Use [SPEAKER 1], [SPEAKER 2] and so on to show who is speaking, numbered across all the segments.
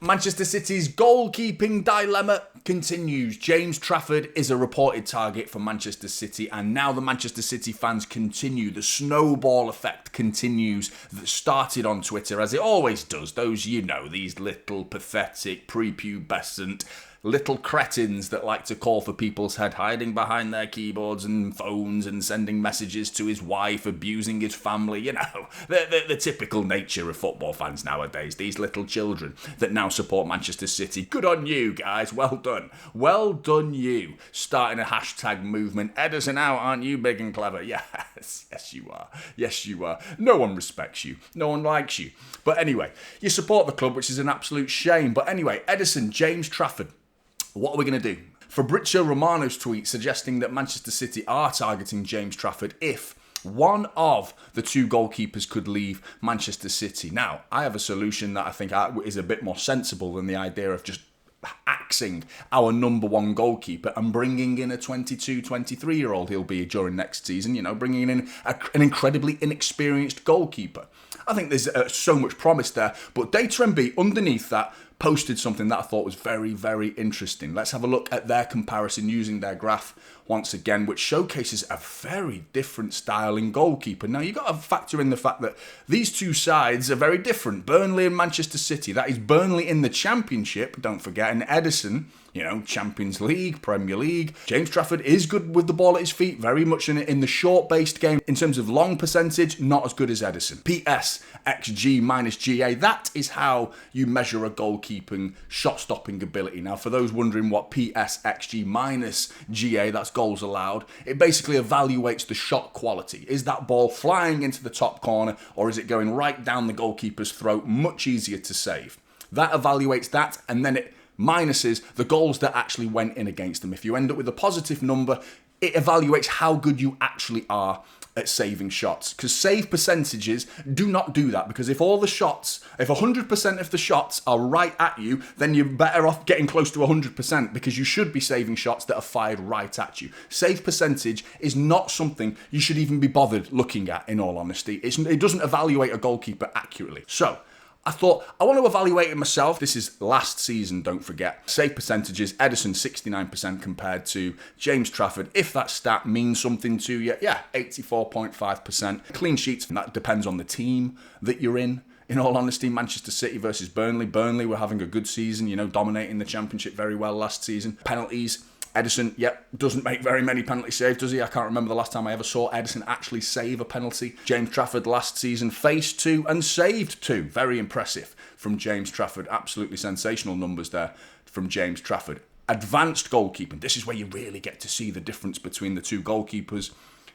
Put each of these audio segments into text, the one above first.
[SPEAKER 1] Manchester City's goalkeeping dilemma continues. James Trafford is a reported target for Manchester City, and now the Manchester City fans continue. The snowball effect continues that started on Twitter, as it always does. Those, these little pathetic, prepubescent little cretins that like to call for people's head, hiding behind their keyboards and phones and sending messages to his wife, abusing his family, the typical nature of football fans nowadays. These little children that now support Manchester City. Good on you, guys. Well done. Well done, you. Starting a hashtag movement. Ederson out, aren't you big and clever? Yes, you are. Yes, you are. No one respects you. No one likes you. But anyway, you support the club, which is an absolute shame. But anyway, Ederson, James Trafford. What are we going to do? Fabrizio Romano's tweet suggesting that Manchester City are targeting James Trafford if one of the two goalkeepers could leave Manchester City. Now, I have a solution that I think is a bit more sensible than the idea of just axing our number one goalkeeper and bringing in a 22, 23-year-old he'll be during next season, bringing in an incredibly inexperienced goalkeeper. I think there's so much promise there, but Data MB underneath that posted something that I thought was very, very interesting. Let's have a look at their comparison using their graph once again, which showcases a very different style in goalkeeper. Now, you've got to factor in the fact that these two sides are very different. Burnley and Manchester City. That is Burnley in the Championship, don't forget, and Ederson, Champions League, Premier League. James Trafford is good with the ball at his feet, very much in the short-based game. In terms of long percentage, not as good as Ederson. PS, XG minus GA, that is how you measure a goalkeeping shot-stopping ability. Now, for those wondering what PS, XG minus GA, that's goals allowed, it basically evaluates the shot quality. Is that ball flying into the top corner, or is it going right down the goalkeeper's throat? Much easier to save. That evaluates that, and then it minuses the goals that actually went in against them. If you end up with a positive number, it evaluates how good you actually are at saving shots. Because save percentages do not do that. Because if 100% of the shots are right at you, then you're better off getting close to 100% because you should be saving shots that are fired right at you. Save percentage is not something you should even be bothered looking at, in all honesty. It doesn't evaluate a goalkeeper accurately. So, I thought, I want to evaluate it myself. This is last season, don't forget. Save percentages, Ederson 69% compared to James Trafford. If that stat means something to you, 84.5%. Clean sheets, that depends on the team that you're in. In all honesty, Manchester City versus Burnley. Burnley were having a good season, dominating the Championship very well last season. Penalties. Ederson, doesn't make very many penalty saves, does he? I can't remember the last time I ever saw Ederson actually save a penalty. James Trafford last season faced 2 and saved 2. Very impressive from James Trafford. Absolutely sensational numbers there from James Trafford. Advanced goalkeeping. This is where you really get to see the difference between the two goalkeepers.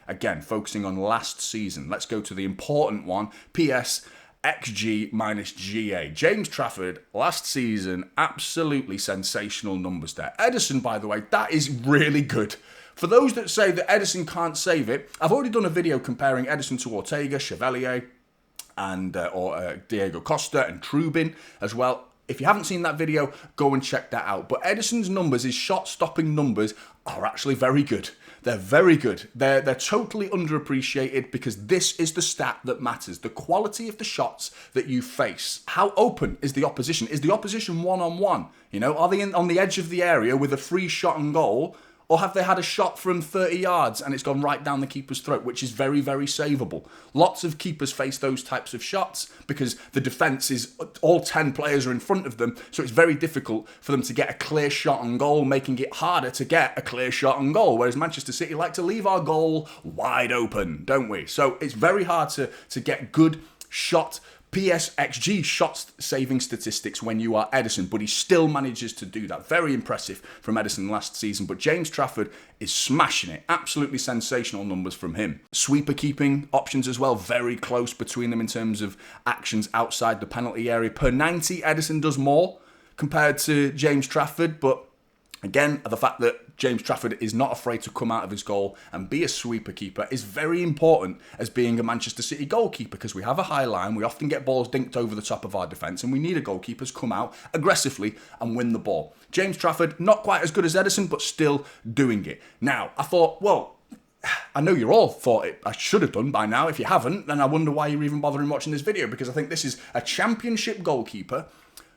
[SPEAKER 1] Again, focusing on last season. Let's go to the important one. PS XG minus GA. James Trafford, last season, absolutely sensational numbers there. Ederson, by the way, that is really good. For those that say that Ederson can't save it, I've already done a video comparing Ederson to Ortega, Chevalier, and Diego Costa and Trubin as well. If you haven't seen that video, go and check that out. But Ederson's numbers, his shot-stopping numbers, are actually very good. They're very good. They're totally underappreciated because this is the stat that matters. The quality of the shots that you face. How open is the opposition? Is the opposition one-on-one? Are they on the edge of the area with a free shot and goal? Or have they had a shot from 30 yards and it's gone right down the keeper's throat, which is very, very savable? Lots of keepers face those types of shots because the defence is, all 10 players are in front of them, so it's very difficult for them to get a clear shot on goal, making it harder to get a clear shot on goal, whereas Manchester City like to leave our goal wide open, don't we? So it's very hard to get good shot PSXG shot saving statistics when you are Ederson, but he still manages to do that. Very impressive from Ederson last season, but James Trafford is smashing it. Absolutely sensational numbers from him. Sweeper keeping options as well, very close between them in terms of actions outside the penalty area. Per 90, Ederson does more compared to James Trafford, but again, the fact that James Trafford is not afraid to come out of his goal and be a sweeper keeper is very important as being a Manchester City goalkeeper because we have a high line, we often get balls dinked over the top of our defence and we need a goalkeeper to come out aggressively and win the ball. James Trafford, not quite as good as Ederson, but still doing it. Now, I thought, well, I know you all thought it, I should have done by now. If you haven't, then I wonder why you're even bothering watching this video because I think this is a Championship goalkeeper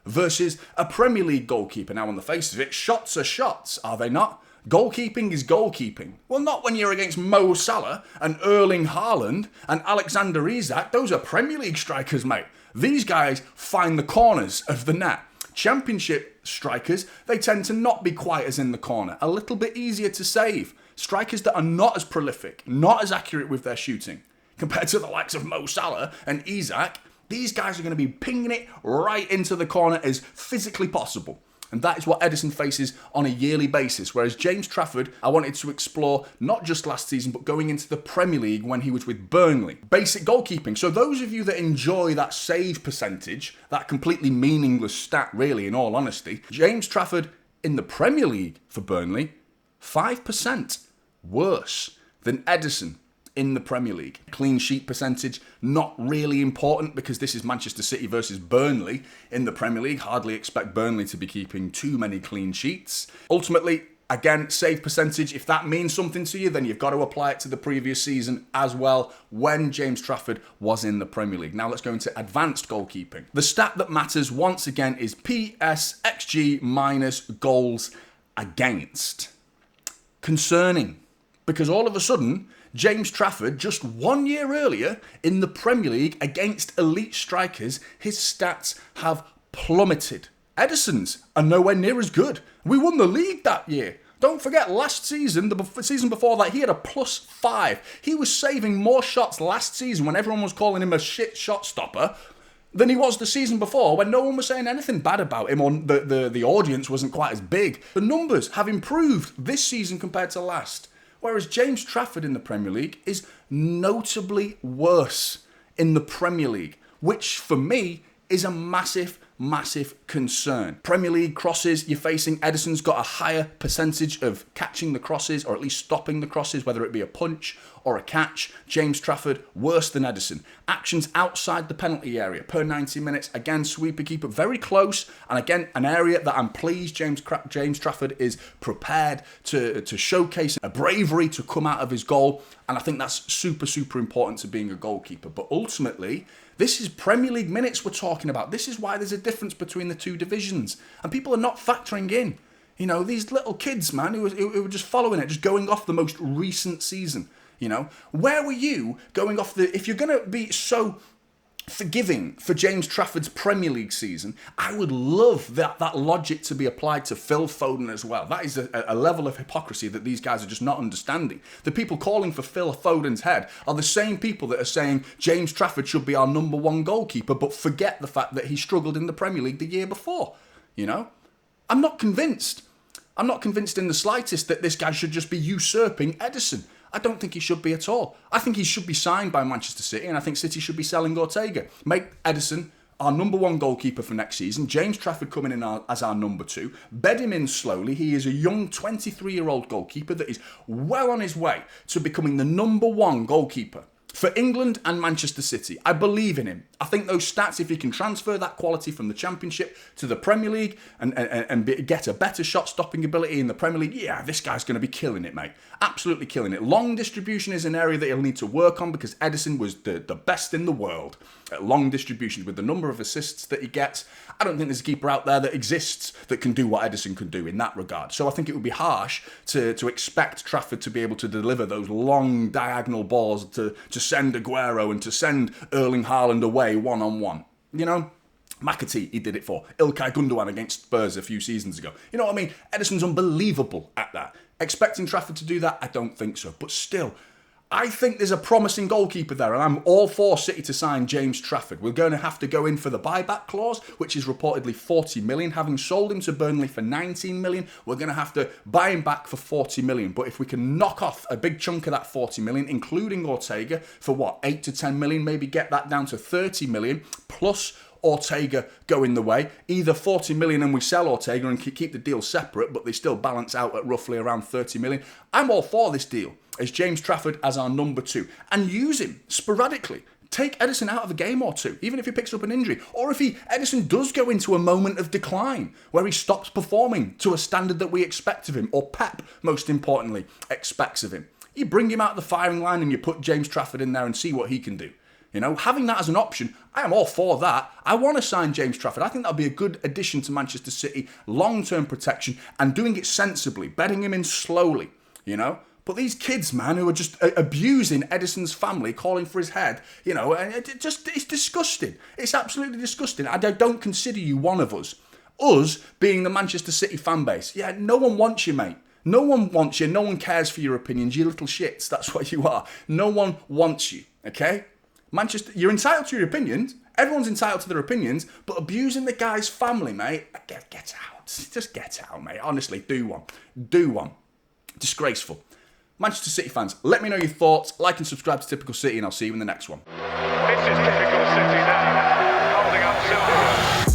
[SPEAKER 1] versus a Premier League goalkeeper. Now, on the face of it, shots are shots, are they not? Goalkeeping is goalkeeping. Well, not when you're against Mo Salah and Erling Haaland and Alexander Isak. Those are Premier League strikers, mate. These guys find the corners of the net. Championship strikers, they tend to not be quite as in the corner. A little bit easier to save. Strikers that are not as prolific, not as accurate with their shooting, compared to the likes of Mo Salah and Isak, these guys are going to be pinging it right into the corner as physically possible. And that is what Ederson faces on a yearly basis. Whereas James Trafford, I wanted to explore not just last season, but going into the Premier League when he was with Burnley. Basic goalkeeping. So those of you that enjoy that save percentage, that completely meaningless stat really, in all honesty, James Trafford in the Premier League for Burnley, 5% worse than Ederson in the Premier League. Clean sheet percentage, not really important because this is Manchester City versus Burnley in the Premier League. Hardly expect Burnley to be keeping too many clean sheets. Ultimately, again, save percentage, if that means something to you, then you've got to apply it to the previous season as well when James Trafford was in the Premier League. Now let's go into advanced goalkeeping. The stat that matters once again is PSXG minus goals against. Concerning, because all of a sudden, James Trafford, just 1 year earlier in the Premier League against elite strikers, his stats have plummeted. Ederson's are nowhere near as good. We won the league that year. Don't forget, last season, the season before that, he had a +5. He was saving more shots last season when everyone was calling him a shit shot stopper than he was the season before when no one was saying anything bad about him or the audience wasn't quite as big. The numbers have improved this season compared to last. Whereas James Trafford in the Premier League is notably worse in the Premier League, which for me is a massive concern. Premier League crosses, you're facing Ederson's got a higher percentage of catching the crosses or at least stopping the crosses, whether it be a punch or a catch. James Trafford, worse than Ederson. Actions outside the penalty area per 90 minutes. Again, sweeper keeper, very close. And again, an area that I'm pleased James Trafford is prepared to showcase a bravery to come out of his goal. And I think that's super important to being a goalkeeper. But ultimately, this is Premier League minutes we're talking about. This is why there's a difference between the two divisions. And people are not factoring in. You know, these little kids, man, who were just following it, just going off the most recent season. You know, where were you going off if you're going to be so forgiving for James Trafford's Premier League season, I would love that logic to be applied to Phil Foden as well. That is a level of hypocrisy that these guys are just not understanding. The people calling for Phil Foden's head are the same people that are saying James Trafford should be our number one goalkeeper, but forget the fact that he struggled in the Premier League the year before. You know, I'm not convinced. I'm not convinced in the slightest that this guy should just be usurping Ederson. I don't think he should be at all. I think he should be signed by Manchester City, and I think City should be selling Ortega. Make Ederson our number one goalkeeper for next season. James Trafford coming in as our number two. Bed him in slowly. He is a young 23-year-old goalkeeper that is well on his way to becoming the number one goalkeeper for England and Manchester City. I believe in him. I think those stats, if he can transfer that quality from the Championship to the Premier League and get a better shot-stopping ability in the Premier League, yeah, this guy's going to be killing it, mate. Absolutely killing it. Long distribution is an area that he'll need to work on because Ederson was the best in the world at long distribution with the number of assists that he gets. I don't think there's a keeper out there that exists that can do what Ederson can do in that regard. So I think it would be harsh to expect Trafford to be able to deliver those long diagonal balls to send Aguero and to send Erling Haaland away one-on-one. You know, McAtee, he did it for. Ilkay Gundogan against Spurs a few seasons ago. You know what I mean? Ederson's unbelievable at that. Expecting Trafford to do that? I don't think so. But still, I think there's a promising goalkeeper there, and I'm all for City to sign James Trafford. We're going to have to go in for the buyback clause, which is reportedly 40 million. Having sold him to Burnley for 19 million, we're going to have to buy him back for 40 million. But if we can knock off a big chunk of that 40 million, including Ortega, for what, 8 to 10 million, maybe get that down to 30 million, plus Ortega going the way, either 40 million and we sell Ortega and keep the deal separate, but they still balance out at roughly around 30 million. I'm all for this deal as James Trafford as our number two and use him sporadically. Take Ederson out of a game or two, even if he picks up an injury, or if Ederson does go into a moment of decline where he stops performing to a standard that we expect of him, or Pep, most importantly, expects of him. You bring him out of the firing line and you put James Trafford in there and see what he can do. You know, having that as an option, I am all for that. I want to sign James Trafford. I think that'll be a good addition to Manchester City, long-term protection, and doing it sensibly, bedding him in slowly, you know. But these kids, man, who are just abusing Ederson's family, calling for his head, you know, and it's disgusting. It's absolutely disgusting. I don't consider you one of us. Us being the Manchester City fan base. Yeah, no one wants you, mate. No one wants you. No one cares for your opinions. You little shits. That's what you are. No one wants you, okay? Manchester, you're entitled to your opinions. Everyone's entitled to their opinions, but abusing the guy's family, mate, get out. Just get out, mate. Honestly, do one. Do one. Disgraceful. Manchester City fans, let me know your thoughts. Like and subscribe to Typical City, and I'll see you in the next one.
[SPEAKER 2] This is Typical City now, holding up silver.